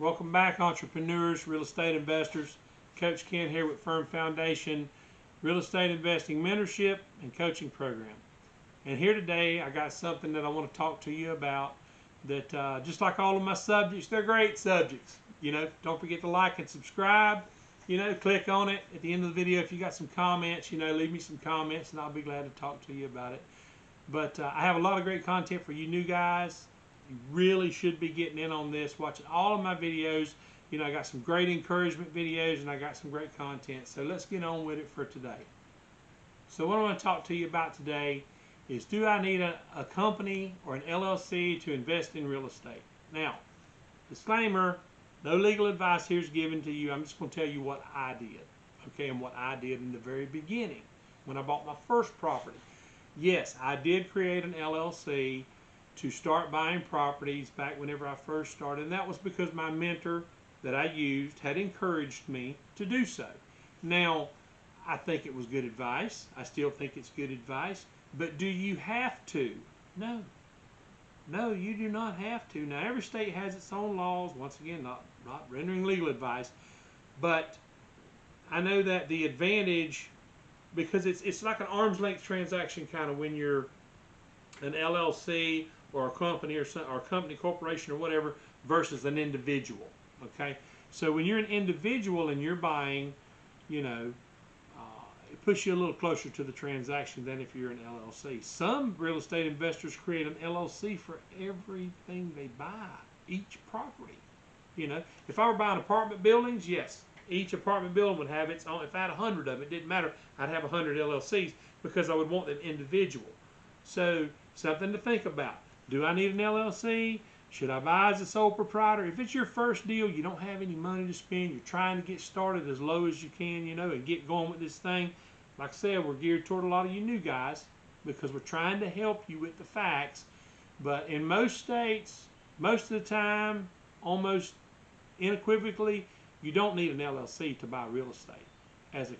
Welcome back, entrepreneurs, real estate investors. Coach Ken here with Firm Foundation Real Estate Investing Mentorship and Coaching Program. And here today I got something that I want to talk to you about that just like all of my subjects, they're great subjects. Don't forget to like and subscribe. Click on it at the end of the video. If you got some comments, leave me some comments and I'll be glad to talk to you about it. But I have a lot of great content for you new guys. You really should be getting in on this, watching all of my videos. I got some great encouragement videos and I got some great content. So let's get on with it for today. So what I want to talk to you about today is, do I need a company or an LLC to invest in real estate? Now, disclaimer, no legal advice here is given to you. I'm just going to tell you what I did, okay, and what I did in the very beginning when I bought my first property. Yes, I did create an LLC to start buying properties back whenever I first started, and that was because my mentor that I used had encouraged me to do so. Now, I think it was good advice. I still think it's good advice, but do you have to? No. No, you do not have to. Now, every state has its own laws. Once again, not rendering legal advice, but I know that the advantage, because it's like an arm's length transaction kind of when you're an LLC or a company or a company, corporation or whatever versus an individual. Okay, so when you're an individual and you're buying, it puts you a little closer to the transaction than if you're an LLC. Some real estate investors create an LLC for everything they buy, each property. If I were buying apartment buildings, yes, each apartment building would have its own. If I had 100 of them, it didn't matter. I'd have 100 LLCs because I would want them individual. So something to think about. Do I need an LLC? Should I buy as a sole proprietor? If it's your first deal, you don't have any money to spend, you're trying to get started as low as you can, and get going with this thing. Like I said, we're geared toward a lot of you new guys because we're trying to help you with the facts. But in most states, most of the time, almost unequivocally, you don't need an LLC to buy real estate as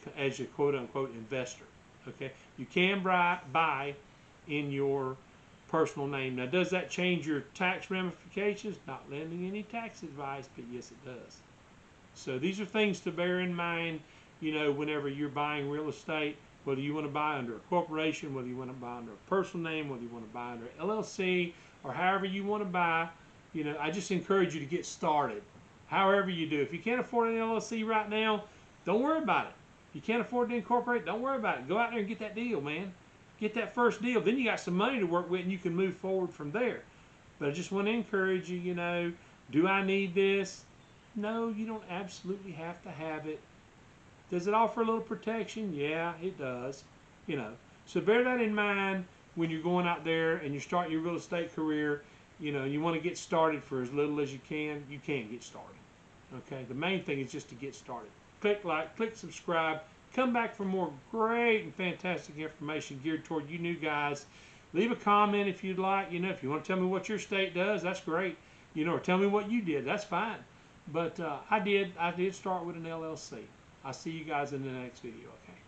a quote-unquote investor. Okay, you can buy in your personal name. Now, does that change your tax ramifications? Not lending any tax advice, but yes, it does. So these are things to bear in mind, whenever you're buying real estate, whether you want to buy under a corporation, whether you want to buy under a personal name, whether you want to buy under LLC, or however you want to buy. I just encourage you to get started, however you do. If you can't afford an LLC right now, don't worry about it. If you can't afford to incorporate, don't worry about it. Go out there and get that deal, man. Get that first deal. Then you got some money to work with and you can move forward from there. But I just want to encourage you, do I need this? No, you don't absolutely have to have it. Does it offer a little protection? Yeah, it does. So bear that in mind when you're going out there and you're starting your real estate career. You want to get started for as little as you can get started. Okay, the main thing is just to get started. Click like, click subscribe. Come back for more great and fantastic information geared toward you new guys. Leave a comment if you'd like. If you want to tell me what your state does, that's great. Or tell me what you did, that's fine. But I did start with an LLC. I'll see you guys in the next video, okay?